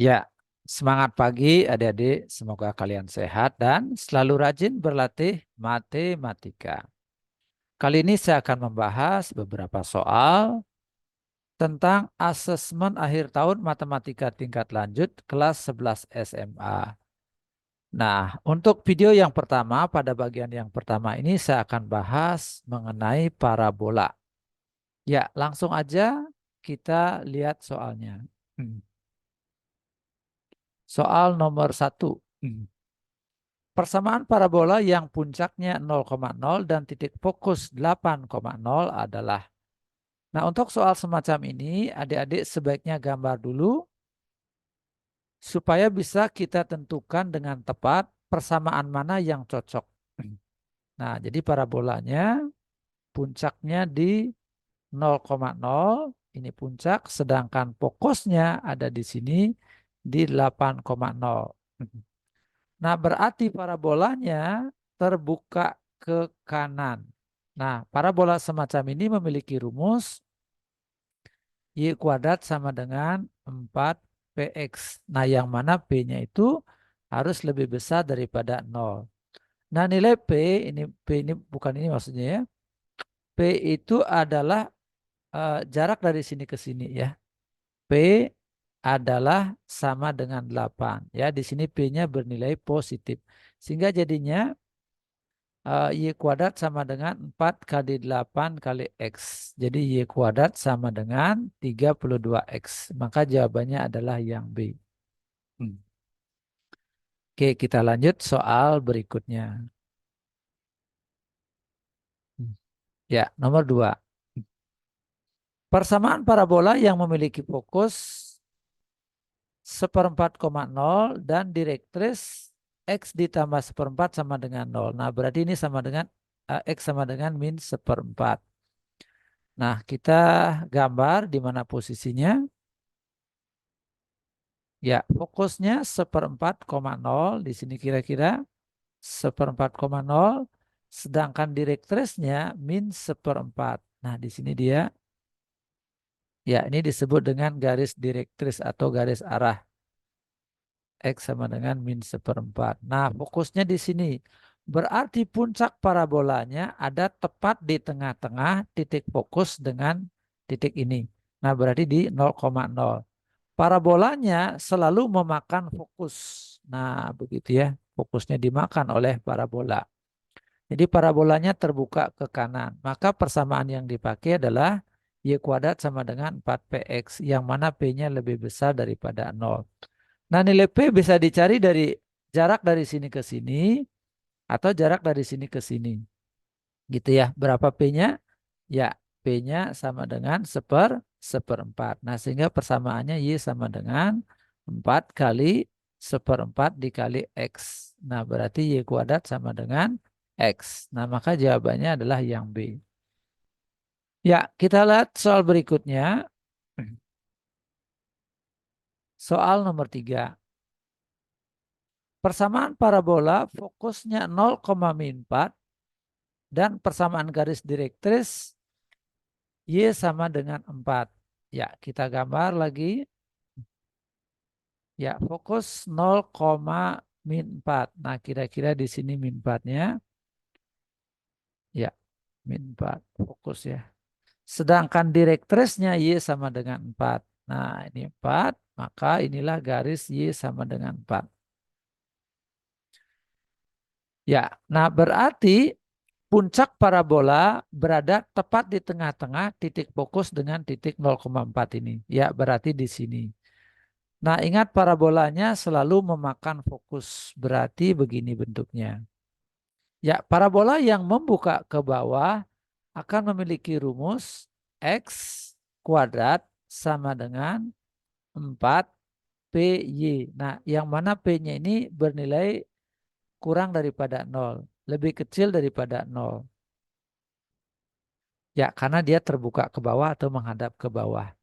Ya, semangat pagi adik-adik. Semoga kalian sehat dan selalu rajin berlatih matematika. Kali ini saya akan membahas beberapa soal tentang asesmen akhir tahun matematika tingkat lanjut kelas 11 SMA. Nah, untuk video yang pertama, pada bagian yang pertama ini saya akan bahas mengenai parabola. Ya, langsung aja kita lihat soalnya. Soal nomor 1. Persamaan parabola yang puncaknya 0,0 dan titik fokus 8,0 adalah. Nah, untuk soal semacam ini, adik-adik sebaiknya gambar dulu supaya bisa kita tentukan dengan tepat persamaan mana yang cocok. Nah, jadi parabolanya puncaknya di 0,0, ini puncak, sedangkan fokusnya ada di sini di 8,0. Nah, berarti parabolanya terbuka ke kanan. Nah, parabola semacam ini memiliki rumus Y kuadrat sama dengan 4PX. Nah, yang mana P-nya itu harus lebih besar daripada 0. Nah, nilai P ini bukan ini maksudnya ya. P itu adalah jarak dari sini ke sini ya. P adalah sama dengan 8. Ya, di sini P-nya bernilai positif. Sehingga jadinya Y kuadrat sama dengan 4 kali 8 kali X. Jadi Y kuadrat sama dengan 32X. Maka jawabannya adalah yang B. Hmm. Oke, kita lanjut soal berikutnya. Ya, nomor 2. Persamaan parabola yang memiliki fokus 1/4,0 dan direktris X ditambah 1/4 sama dengan 0. Nah, berarti ini sama dengan X sama dengan min 1/4. Nah, kita gambar di mana posisinya. Ya, fokusnya 1/4,0 di sini kira-kira 1/4,0, sedangkan direktrisnya min 1/4. Nah, di sini dia, ya ini disebut dengan garis direktris atau garis arah. X sama dengan min 1/4. Nah, fokusnya di sini. Berarti puncak parabolanya ada tepat di tengah-tengah titik fokus dengan titik ini. Nah, berarti di 0,0. Parabolanya selalu memakan fokus. Nah, begitu ya. Fokusnya dimakan oleh parabola. Jadi parabolanya terbuka ke kanan. Maka persamaan yang dipakai adalah Y kuadrat sama dengan 4PX. Yang mana P-nya lebih besar daripada 0. Nah, nilai P bisa dicari dari jarak dari sini ke sini atau jarak dari sini ke sini. Gitu ya. Berapa P-nya? Ya, P-nya sama dengan 1/4. Nah, sehingga persamaannya Y sama dengan 4 kali 1/4 dikali X. Nah, berarti Y kuadrat sama dengan X. Nah, maka jawabannya adalah yang B. Ya, kita lihat soal berikutnya. Soal nomor 3. Persamaan parabola fokusnya 0,4 dan persamaan garis direktris Y sama dengan 4. Ya, kita gambar lagi. Ya, fokus 0,-4. Nah, kira-kira di sini min 4-nya. Ya, min 4. Fokus ya. Sedangkan direktrisnya Y sama dengan 4. Nah, ini 4. Maka inilah garis Y sama dengan 4. Ya, nah berarti puncak parabola berada tepat di tengah-tengah titik fokus dengan titik 0,4 ini. Ya, berarti di sini. Nah, ingat parabolanya selalu memakan fokus. Berarti begini bentuknya. Ya, parabola yang membuka ke bawah akan memiliki rumus X kuadrat sama dengan 4PY. Nah, yang mana P-nya ini bernilai kurang daripada 0. Lebih kecil daripada 0. Ya, karena dia terbuka ke bawah atau menghadap ke bawah.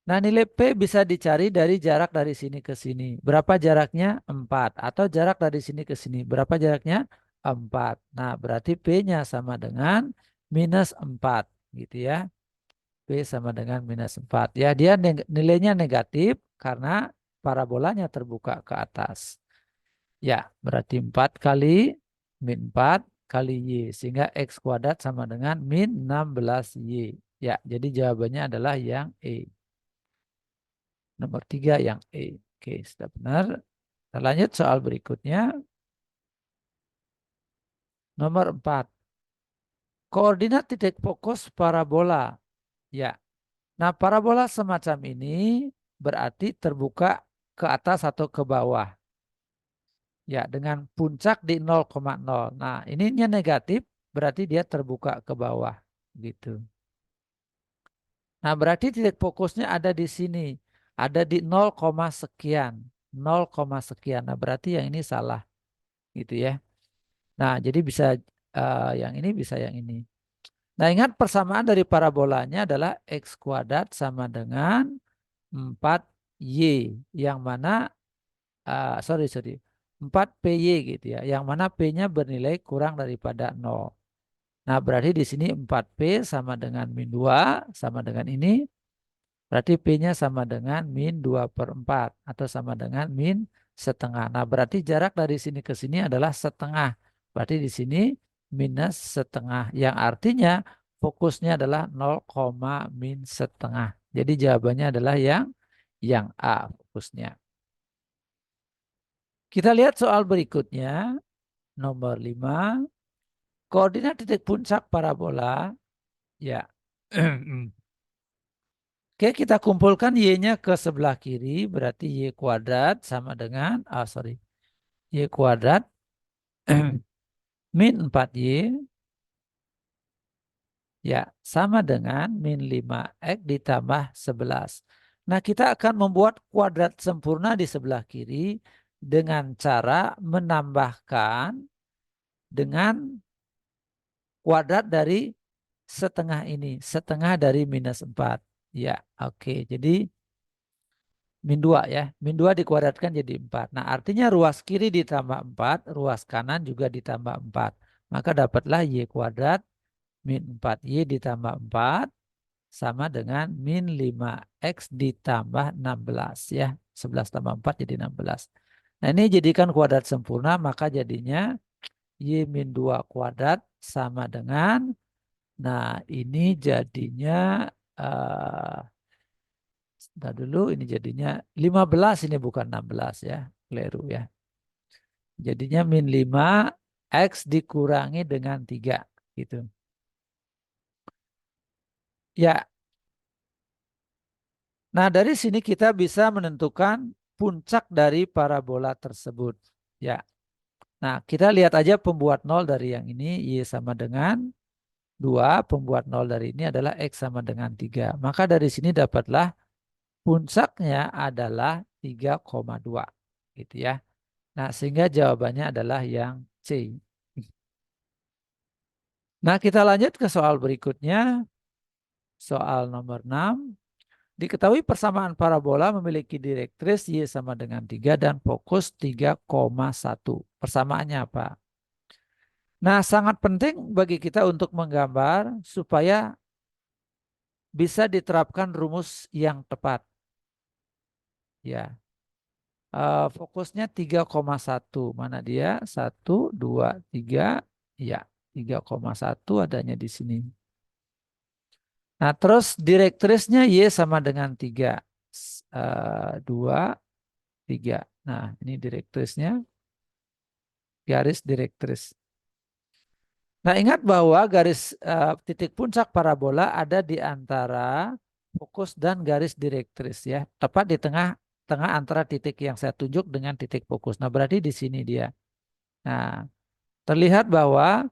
Nah, nilai P bisa dicari dari jarak dari sini ke sini. Berapa jaraknya? 4. Atau jarak dari sini ke sini. Berapa jaraknya? 4. Nah, berarti P-nya sama dengan minus 4. Gitu ya. P sama dengan minus 4. Ya, dia nilainya negatif karena parabolanya terbuka ke atas. Ya, berarti 4 kali min 4 kali Y. Sehingga X kuadrat sama dengan min 16Y. Ya, jadi jawabannya adalah yang E. Nomor 3 yang E. Oke, sudah benar. Kita lanjut soal berikutnya. Nomor 4. Koordinat titik fokus parabola. Ya. Nah, parabola semacam ini berarti terbuka ke atas atau ke bawah. Ya, dengan puncak di 0,0. Nah, ininya negatif, berarti dia terbuka ke bawah. Gitu. Nah, berarti titik fokusnya ada di sini. Ada di 0, sekian. 0, sekian. Nah, berarti yang ini salah. Gitu ya. Nah, jadi bisa yang ini, bisa yang ini. Nah, ingat persamaan dari parabolanya adalah X kuadrat sama dengan 4Y. Yang mana, sorry, 4PY gitu ya. Yang mana P-nya bernilai kurang daripada 0. Nah, berarti di sini 4P sama dengan min 2 sama dengan ini. Berarti P-nya sama dengan min 2/4 atau sama dengan min setengah. Nah, berarti jarak dari sini ke sini adalah setengah. Berarti di sini minus setengah. Yang artinya fokusnya adalah 0, min setengah. Jadi jawabannya adalah yang A fokusnya. Kita lihat soal berikutnya. Nomor 5. Koordinat titik puncak parabola. Ya. Oke, kita kumpulkan Y-nya ke sebelah kiri, berarti Y kuadrat sama dengan, Y kuadrat min 4Y, ya, sama dengan min 5X ditambah 11. Nah, kita akan membuat kuadrat sempurna di sebelah kiri dengan cara menambahkan dengan kuadrat dari setengah ini, setengah dari minus 4. Ya, oke. Jadi min 2 ya. Min 2 dikuadratkan jadi 4. Nah, artinya ruas kiri ditambah 4, ruas kanan juga ditambah 4. Maka dapatlah Y kuadrat min 4Y ditambah 4 sama dengan min 5X ditambah 16 ya. 11 tambah 4 jadi 16. Nah, ini jadikan kuadrat sempurna, maka jadinya Y min 2 kuadrat sama dengan, nah ini jadinya, sebentar dulu, ini jadinya 15, ini bukan 16 ya, keliru ya. Jadinya min 5 X dikurangi dengan 3 gitu. Ya. Nah, dari sini kita bisa menentukan puncak dari parabola tersebut. Ya. Nah, kita lihat aja pembuat 0 dari yang ini, Y sama dengan 2, pembuat 0 dari ini adalah X sama dengan 3. Maka dari sini dapatlah puncaknya adalah 3,2 gitu ya. Nah, sehingga jawabannya adalah yang C. Nah, kita lanjut ke soal berikutnya. Soal nomor 6. Diketahui persamaan parabola memiliki direktris Y sama dengan 3 dan fokus 3,1. Persamaannya apa? Nah, sangat penting bagi kita untuk menggambar supaya bisa diterapkan rumus yang tepat. Ya. Fokusnya 3,1. Mana dia? 1, 2, 3. Ya, 3,1 adanya di sini. Nah, terus direktrisnya Y sama dengan 3. 2, 3. Nah, ini direktrisnya. Garis direktris. Nah, ingat bahwa garis titik puncak parabola ada di antara fokus dan garis direktris ya. Tepat di tengah antara titik yang saya tunjuk dengan titik fokus. Nah, berarti di sini dia. Nah, terlihat bahwa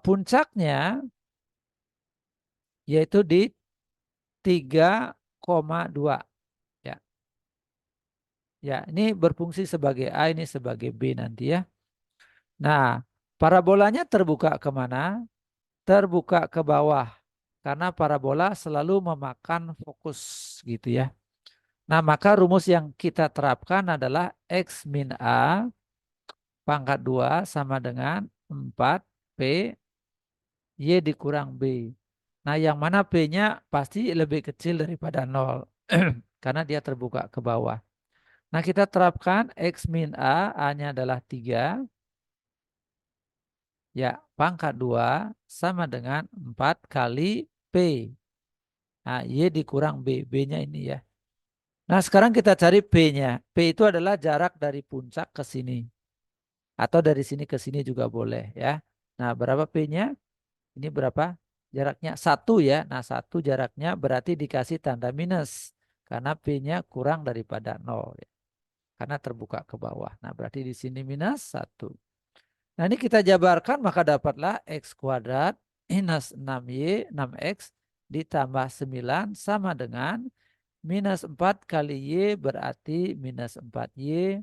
puncaknya yaitu di 3,2 ya. Ya, ini berfungsi sebagai A, ini sebagai B nanti ya. Nah, parabolanya terbuka kemana? Terbuka ke bawah. Karena parabola selalu memakan fokus gitu ya. Nah, maka rumus yang kita terapkan adalah X min A pangkat 2 sama dengan 4P Y dikurang B. Nah, yang mana P-nya pasti lebih kecil daripada 0. Karena dia terbuka ke bawah. Nah, kita terapkan X min A, A-nya adalah 3. Ya, pangkat 2 sama dengan 4 kali P. Nah, Y dikurang B. B-nya ini ya. Nah, sekarang kita cari P-nya. P itu adalah jarak dari puncak ke sini. Atau dari sini ke sini juga boleh ya. Nah, berapa P-nya? Ini berapa? Jaraknya 1 ya. Nah, 1 jaraknya berarti dikasih tanda minus. Karena P-nya kurang daripada 0. Ya. Karena terbuka ke bawah. Nah, berarti di sini minus 1. Nah, ini kita jabarkan maka dapatlah X kuadrat minus 6Y, 6X ditambah 9 sama dengan minus 4 kali Y berarti minus 4Y.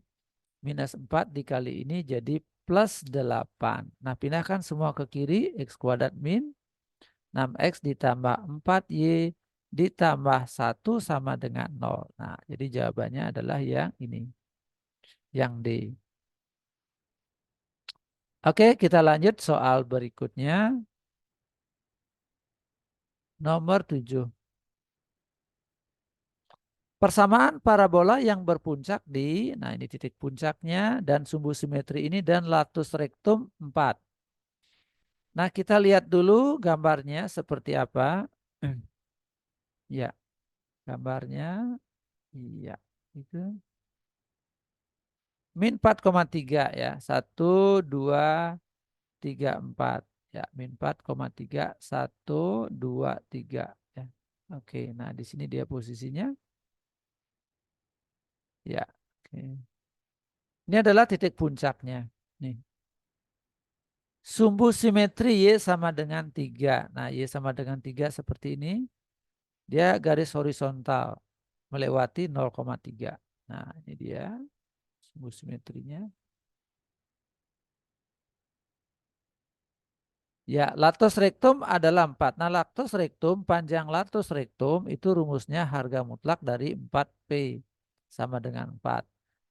Minus 4 dikali ini jadi plus 8. Nah, pindahkan semua ke kiri. X kuadrat min 6X ditambah 4Y ditambah 1 sama dengan 0. Nah, jadi jawabannya adalah yang ini. Yang D. Oke, kita lanjut soal berikutnya. Nomor 7. Persamaan parabola yang berpuncak di, nah ini titik puncaknya dan sumbu simetri ini dan latus rektum 4. Nah, kita lihat dulu gambarnya seperti apa. Ya, gambarnya. Iya, itu. Min 4,3 ya. 1, 2, 3, 4. Ya, min 4,3. 1, 2, 3. Ya. Oke, nah di sini dia posisinya. Ya, oke. Ini adalah titik puncaknya. Nih. Sumbu simetri Y sama dengan 3. Nah, Y sama dengan 3 seperti ini. Dia garis horizontal melewati 0,3. Nah, ini dia sumbu simetrinya. Ya, latus rektum adalah 4. Nah, latus rektum, panjang latus rektum itu rumusnya harga mutlak dari 4P sama dengan 4.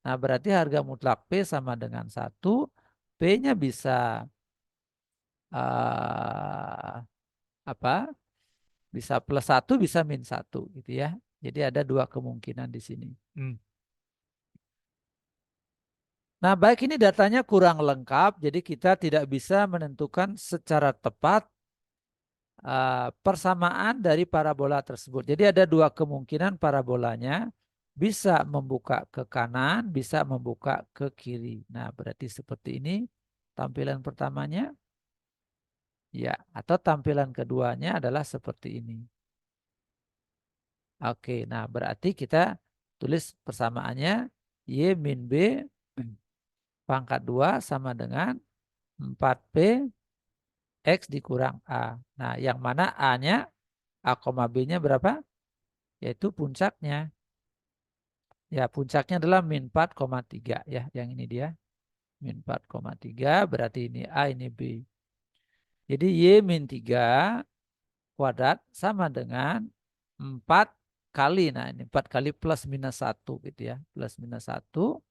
Nah, berarti harga mutlak P sama dengan 1. P-nya bisa apa? Bisa plus 1, bisa min 1 gitu ya. Jadi ada dua kemungkinan di sini. Nah, baik ini datanya kurang lengkap, jadi kita tidak bisa menentukan secara tepat persamaan dari parabola tersebut. Jadi ada dua kemungkinan parabolanya bisa membuka ke kanan, bisa membuka ke kiri. Nah, berarti seperti ini tampilan pertamanya. Ya, atau tampilan keduanya adalah seperti ini. Oke, nah berarti kita tulis persamaannya Y min B pangkat 2 sama dengan 4P X dikurang A. Nah, yang mana A-nya, A, B-nya berapa? Yaitu puncaknya. Ya, puncaknya adalah min 4,3 ya. Yang ini dia. Min 4,3 berarti ini A, ini B. Jadi Y min 3 kuadrat sama dengan 4 kali. Nah, ini 4 kali plus minus 1 gitu ya. Plus minus 1.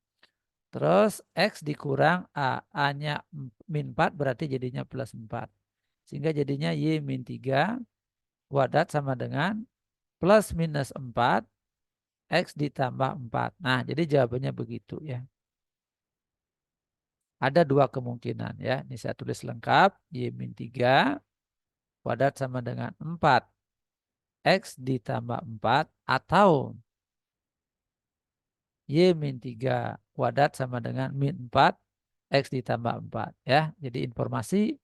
Terus X dikurang A. A-nya min 4 berarti jadinya plus 4. Sehingga jadinya Y min 3 kuadrat sama dengan plus minus 4 X ditambah 4. Nah, jadi jawabannya begitu ya. Ada dua kemungkinan ya. Ini saya tulis lengkap. Y min 3 kuadrat sama dengan 4. X ditambah 4. Atau Y min 3 kuadrat sama dengan min 4. X ditambah 4. Ya, jadi informasi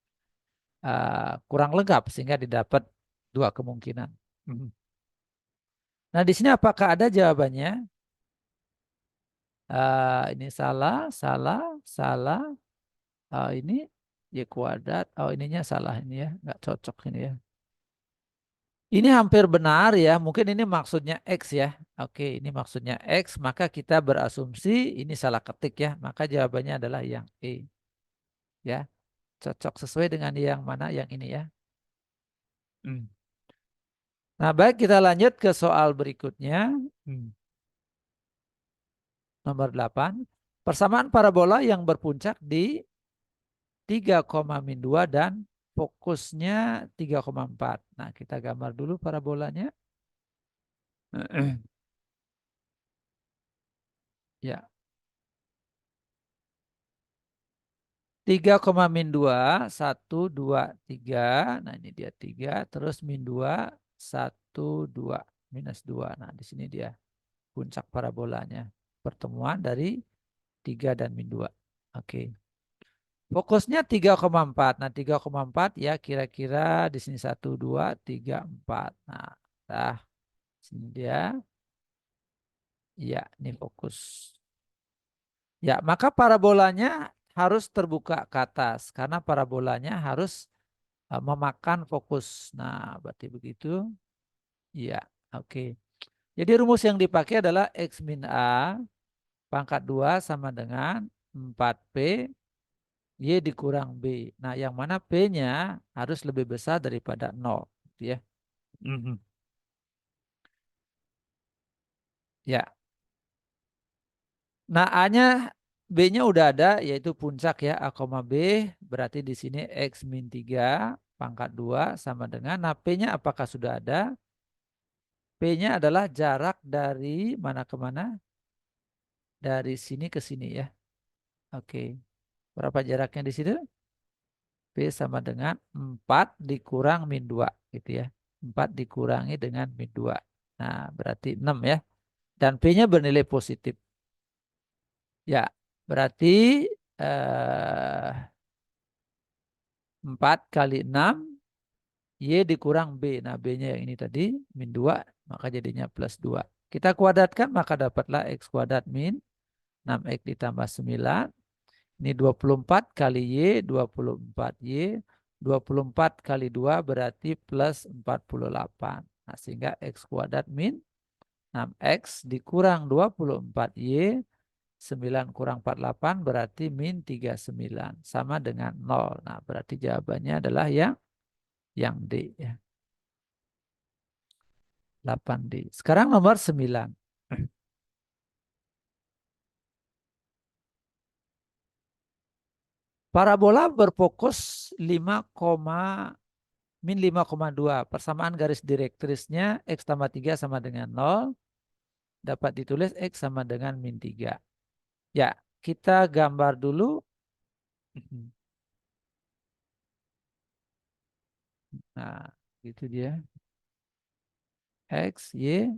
kurang lengkap sehingga didapat dua kemungkinan. Nah, di sini apakah ada jawabannya? Ini salah, salah, salah. Ini Y kuadrat. Oh, ininya salah ini ya. Nggak cocok ini ya. Ini hampir benar ya. Mungkin ini maksudnya X ya. Oke, ini maksudnya X. Maka kita berasumsi ini salah ketik ya. Maka jawabannya adalah yang E. Ya, cocok sesuai dengan yang mana? Yang ini ya. Nah, baik kita lanjut ke soal berikutnya. Nomor 8. Persamaan parabola yang berpuncak di 3,-2 dan fokusnya 3,4. Nah, kita gambar dulu parabolanya. Ya. 3, min 2, 1, 2, 3. Nah ini dia 3, terus min 2, 1, 2, minus 2. Nah di sini dia puncak parabolanya. Pertemuan dari 3 dan min 2. Oke. Fokusnya 3,4. Nah 3,4 ya kira-kira di sini 1, 2, 3, 4. Nah, sini dia. Ya, ini fokus. Ya, maka parabolanya harus terbuka ke atas karena parabolanya harus memakan fokus. Nah, berarti begitu. Ya, oke. Jadi rumus yang dipakai adalah X min A pangkat 2 sama dengan 4P Y dikurang B. Nah, yang mana P-nya harus lebih besar daripada 0. Gitu ya. Mhm. Ya. Nah, A-nya B-nya udah ada yaitu puncak ya A, B. Berarti di sini X min 3 pangkat 2 sama dengan. Nah, P-nya apakah sudah ada? P-nya adalah jarak dari mana ke mana? Dari sini ke sini ya. Oke. Berapa jaraknya di situ? P sama dengan 4 dikurang min 2 gitu ya. 4 dikurangi dengan min 2. Nah, berarti 6 ya. Dan P-nya bernilai positif. Ya, berarti eh, 4 kali 6 Y dikurang B. Nah, B-nya yang ini tadi min 2, maka jadinya plus 2. Kita kuadratkan maka dapatlah X kuadrat min 6X ditambah 9. Ini 24 kali Y, 24Y. 24 kali 2 berarti plus 48. Nah, sehingga X kuadrat min 6X dikurang 24Y. 9 kurang 48 berarti min 39. Sama dengan 0. Nah, berarti jawabannya adalah yang D ya. 8D. Sekarang nomor 9. Parabola berfokus 5, min 5,2. Persamaan garis direktrisnya X tambah 3 sama dengan 0. Dapat ditulis X sama dengan min 3. Ya, kita gambar dulu. Nah, itu dia. X, Y,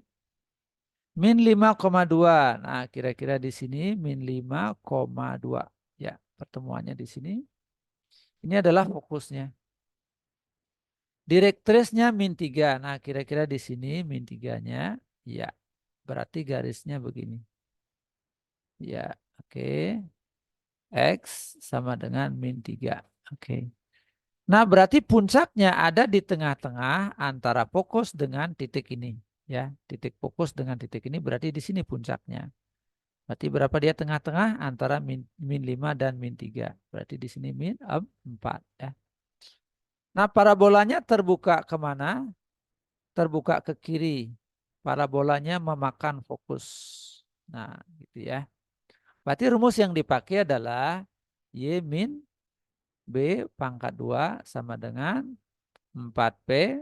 min 5,2. Nah, kira-kira di sini min 5,2. Ya, pertemuannya di sini. Ini adalah fokusnya. Direktrisnya min 3. Nah, kira-kira di sini min 3-nya. Ya, berarti garisnya begini. Ya, oke. X sama dengan min 3. Oke. Nah, berarti puncaknya ada di tengah-tengah antara fokus dengan titik ini. Ya, titik fokus dengan titik ini berarti di sini puncaknya. Berarti berapa dia tengah-tengah antara min 5 dan min 3. Berarti di sini min 4. Ya. Nah, parabolanya terbuka kemana? Terbuka ke kiri. Parabolanya memakan fokus. Nah, gitu ya. Berarti rumus yang dipakai adalah Y min B pangkat 2 sama dengan 4P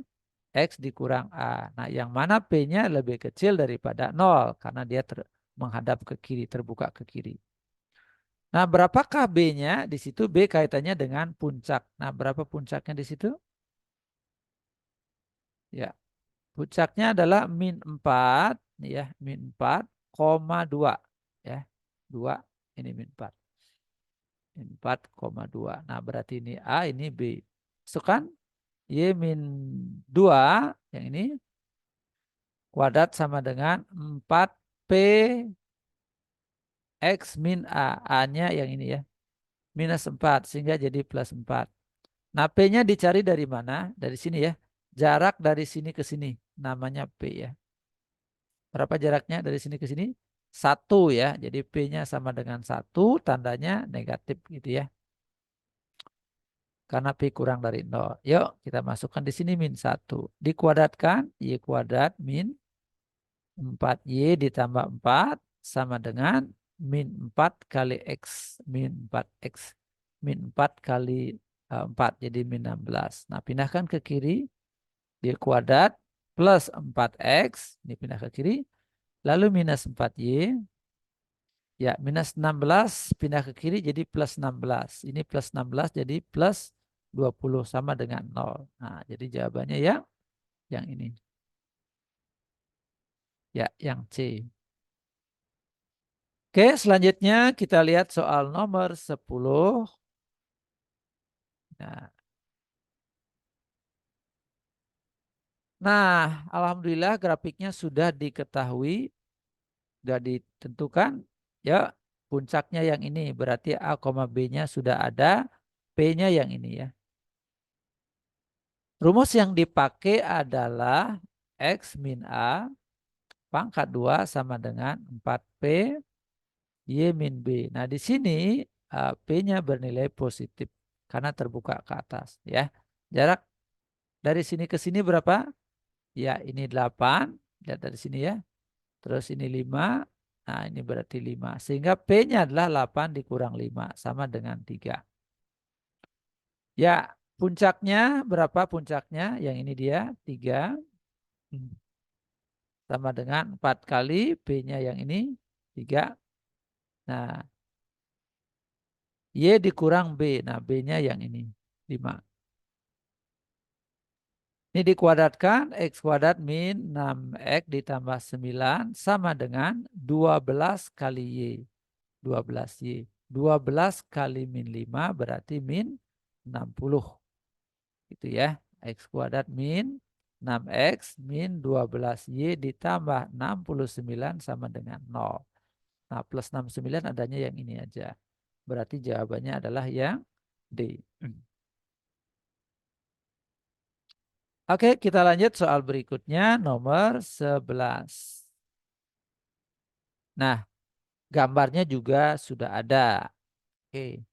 X dikurang A. Nah, yang mana P-nya lebih kecil daripada 0 karena dia menghadap ke kiri, terbuka ke kiri. Nah, berapakah B-nya? Di situ B kaitannya dengan puncak. Nah, berapa puncaknya di situ? Ya, puncaknya adalah min 4, ya, min 4,2 ya. 2 ini min 4. Min 4,2. Nah, berarti ini A, ini B. Masukkan Y min 2 yang ini kuadrat sama dengan 4P X min A. A-nya yang ini ya. Minus 4 sehingga jadi plus 4. Nah, P-nya dicari dari mana? Dari sini ya. Jarak dari sini ke sini. Namanya P ya. Berapa jaraknya dari sini ke sini? 1 ya. Jadi P-nya sama dengan 1. Tandanya negatif gitu ya. Karena P kurang dari 0. Yuk kita masukkan di sini min 1. Dikuadratkan. Y kuadrat min 4Y ditambah 4 sama dengan min 4 kali X. Min 4X. Min 4 kali 4 jadi min 16. Nah, pindahkan ke kiri. Di kuadrat plus 4X. Ini pindah ke kiri. Lalu minus 4Y. Ya, minus 16 pindah ke kiri jadi plus 16. Ini plus 16 jadi plus 20 sama dengan 0. Nah, jadi jawabannya ya yang ini. Ya, yang C. Oke, selanjutnya kita lihat soal nomor 10. Nah, alhamdulillah grafiknya sudah diketahui, sudah ditentukan. Ya, puncaknya yang ini berarti A, B-nya sudah ada, P-nya yang ini ya. Rumus yang dipakai adalah X min A pangkat 2 sama dengan 4P Y min B. Nah, di sini P-nya bernilai positif karena terbuka ke atas ya. Jarak dari sini ke sini berapa? Ya, ini 8. Lihat dari sini ya. Terus ini 5. Nah, ini berarti 5. Sehingga P-nya adalah 8 dikurang 5 sama dengan 3. Ya, puncaknya berapa puncaknya? Yang ini dia 3. Sama dengan 4 kali P-nya yang ini 3. Nah, Y dikurang B. Nah, B-nya yang ini 5. Ini dikuadratkan, X kuadrat min 6X ditambah 9 sama dengan 12 kali Y. 12Y. 12 kali min 5 berarti min 60. Gitu ya. X kuadrat min 6X min 12Y ditambah 69 sama dengan 0. Nah, plus 69 adanya yang ini aja. Berarti jawabannya adalah yang D. Oke, kita lanjut soal berikutnya nomor 11. Nah, gambarnya juga sudah ada. Oke.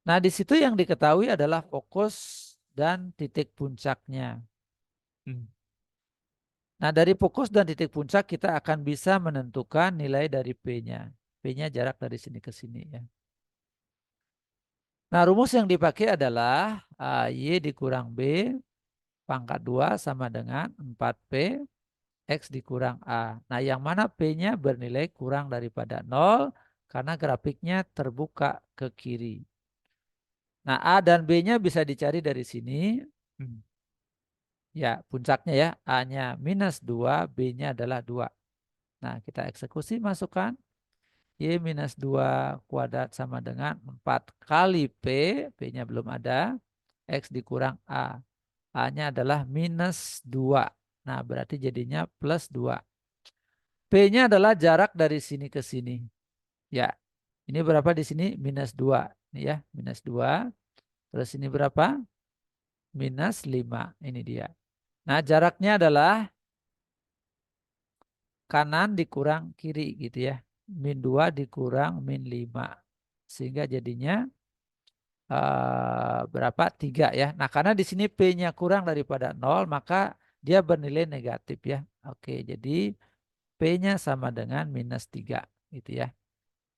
Nah, di situ yang diketahui adalah fokus dan titik puncaknya. Nah, dari fokus dan titik puncak kita akan bisa menentukan nilai dari P-nya. P-nya jarak dari sini ke sini ya. Nah, rumus yang dipakai adalah Y dikurang B pangkat 2 sama dengan 4P X dikurang A. Nah, yang mana P-nya bernilai kurang daripada 0 karena grafiknya terbuka ke kiri. Nah, A dan B-nya bisa dicari dari sini. Ya, puncaknya ya, A-nya minus 2, B-nya adalah 2. Nah, kita eksekusi masukkan. Y minus 2 kuadrat sama dengan 4 kali P. P-nya belum ada. X dikurang A. A-nya adalah minus 2. Nah, berarti jadinya plus 2. P-nya adalah jarak dari sini ke sini. Ya, ini berapa di sini? Minus 2. Ini ya, minus 2. Terus ini berapa? Minus 5. Ini dia. Nah, jaraknya adalah kanan dikurang kiri gitu ya. Min 2 dikurang min 5. Sehingga jadinya berapa? 3 ya. Nah, karena di sini P-nya kurang daripada 0, maka dia bernilai negatif ya. Oke, jadi P-nya sama dengan minus 3 gitu ya.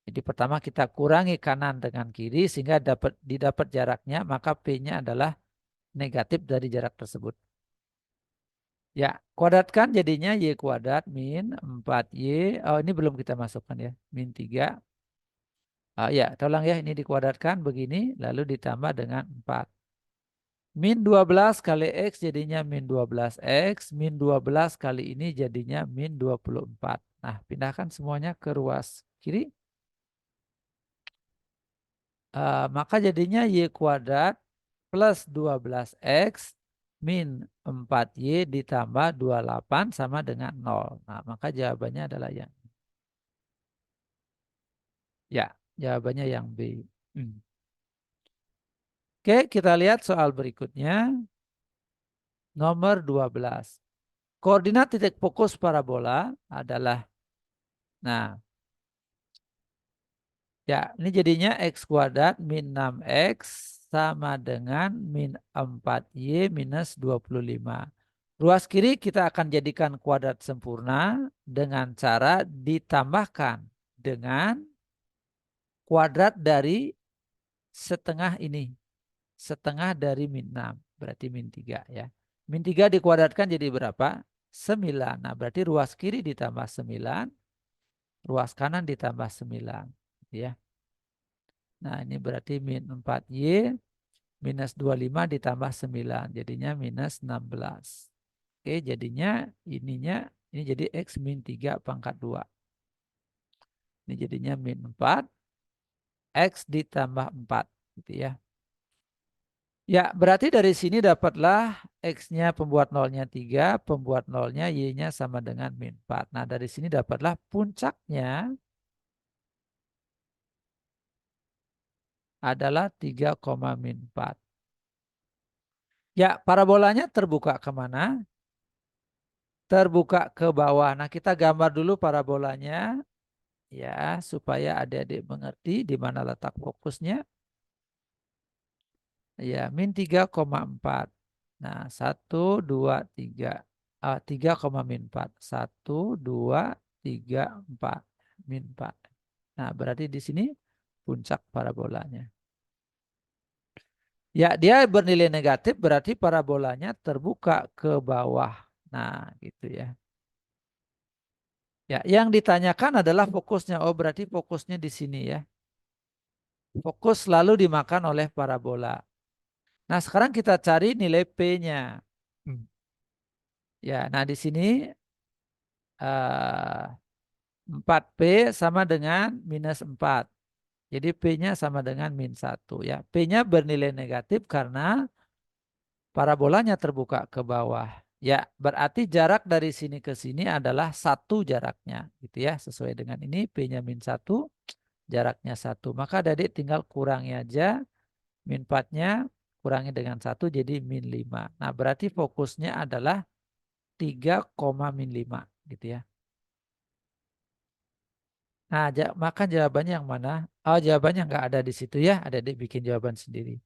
Jadi pertama kita kurangi kanan dengan kiri sehingga didapat jaraknya, maka P-nya adalah negatif dari jarak tersebut. Ya, kuadratkan jadinya Y kuadrat min 4Y. Oh, ini belum kita masukkan ya. Min 3. Ya, tolong ya, ini dikuadratkan begini, lalu ditambah dengan 4. Min 12 kali X jadinya min 12X. Min 12 kali ini jadinya min 24. Nah, pindahkan semuanya ke ruas kiri. Maka jadinya Y kuadrat plus 12X min 4Y ditambah 28 sama dengan 0. Nah, maka jawabannya adalah yang ya, jawabannya yang B. Oke, kita lihat soal berikutnya. Nomor 12. Koordinat titik fokus parabola adalah, nah, ya, ini jadinya X kuadrat min 6X sama dengan min 4Y minus 25. Ruas kiri kita akan jadikan kuadrat sempurna dengan cara ditambahkan dengan kuadrat dari setengah ini. Setengah dari min 6. Berarti min 3 ya. Min 3 dikuadratkan jadi berapa? 9. Nah, berarti ruas kiri ditambah 9. ruas kanan ditambah 9. Ya. Nah ini berarti min 4Y minus 25 ditambah 9. Jadinya minus 16. Oke, jadinya ini jadi X min 3 pangkat 2. Ini jadinya min 4. X ditambah 4. Gitu ya. Ya, berarti dari sini dapatlah X-nya pembuat nolnya 3, pembuat nolnya Y-nya sama dengan min 4. Nah, dari sini dapatlah puncaknya adalah 3, min 4. Ya, parabolanya terbuka kemana? Terbuka ke bawah. Nah, kita gambar dulu parabolanya ya, supaya adik-adik mengerti di mana letak fokusnya. Ya, min 3,4. Nah, 1, 2, 3. 3, min 4. 1, 2, 3, 4. Min 4. Nah, berarti di sini puncak parabolanya. Ya, dia bernilai negatif berarti parabolanya terbuka ke bawah. Nah, gitu ya. Ya, yang ditanyakan adalah fokusnya. Oh, berarti fokusnya di sini ya. Fokus selalu dimakan oleh parabola. Nah, sekarang kita cari nilai P-nya. Ya, nah di sini 4P sama dengan minus 4. Jadi P-nya sama dengan min 1 ya. P-nya bernilai negatif karena parabolanya terbuka ke bawah. Ya, berarti jarak dari sini ke sini adalah 1 jaraknya gitu ya. Sesuai dengan ini P-nya min 1, jaraknya 1. Maka adik tinggal kurangi aja min 4-nya kurangi dengan 1 jadi min 5. Nah, berarti fokusnya adalah 3, min 5 gitu ya. Nah, maka jawabannya yang mana? Oh, jawabannya nggak ada di situ ya. Adik-adik bikin jawaban sendiri.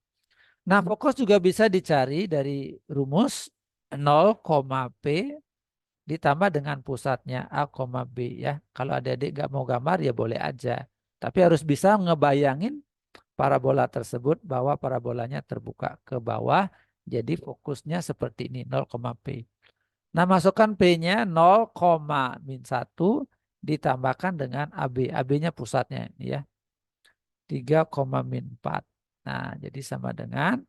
Nah, fokus juga bisa dicari dari rumus 0, P ditambah dengan pusatnya A, B ya. Kalau adik-adik nggak mau gambar ya boleh aja. Tapi harus bisa ngebayangin parabola tersebut bahwa parabolanya terbuka ke bawah. Jadi fokusnya seperti ini 0, P. Nah, masukkan P-nya 0, min 1 ditambahkan dengan AB. AB-nya pusatnya ini ya. 3, min 4. Nah, jadi sama dengan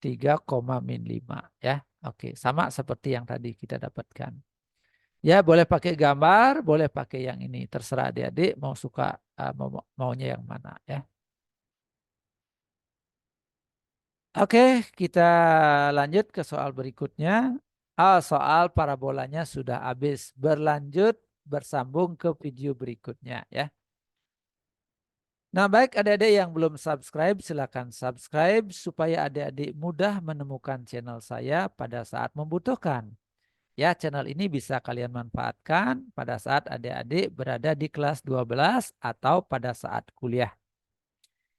3, min 5 ya. Oke, sama seperti yang tadi kita dapatkan. Ya, boleh pakai gambar, boleh pakai yang ini. Terserah adik-adik mau suka maunya yang mana ya. Oke, kita lanjut ke soal berikutnya. Soal parabolanya sudah habis. Berlanjut, bersambung ke video berikutnya ya. Nah, baik adik-adik yang belum subscribe, silakan subscribe supaya adik-adik mudah menemukan channel saya pada saat membutuhkan. Ya, channel ini bisa kalian manfaatkan pada saat adik-adik berada di kelas 12 atau pada saat kuliah.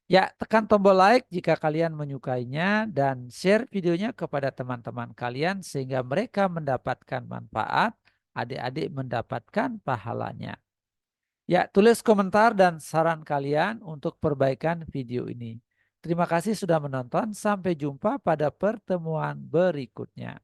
Ya, tekan tombol like jika kalian menyukainya dan share videonya kepada teman-teman kalian sehingga mereka mendapatkan manfaat, adik-adik mendapatkan pahalanya. Ya, tulis komentar dan saran kalian untuk perbaikan video ini. Terima kasih sudah menonton, sampai jumpa pada pertemuan berikutnya.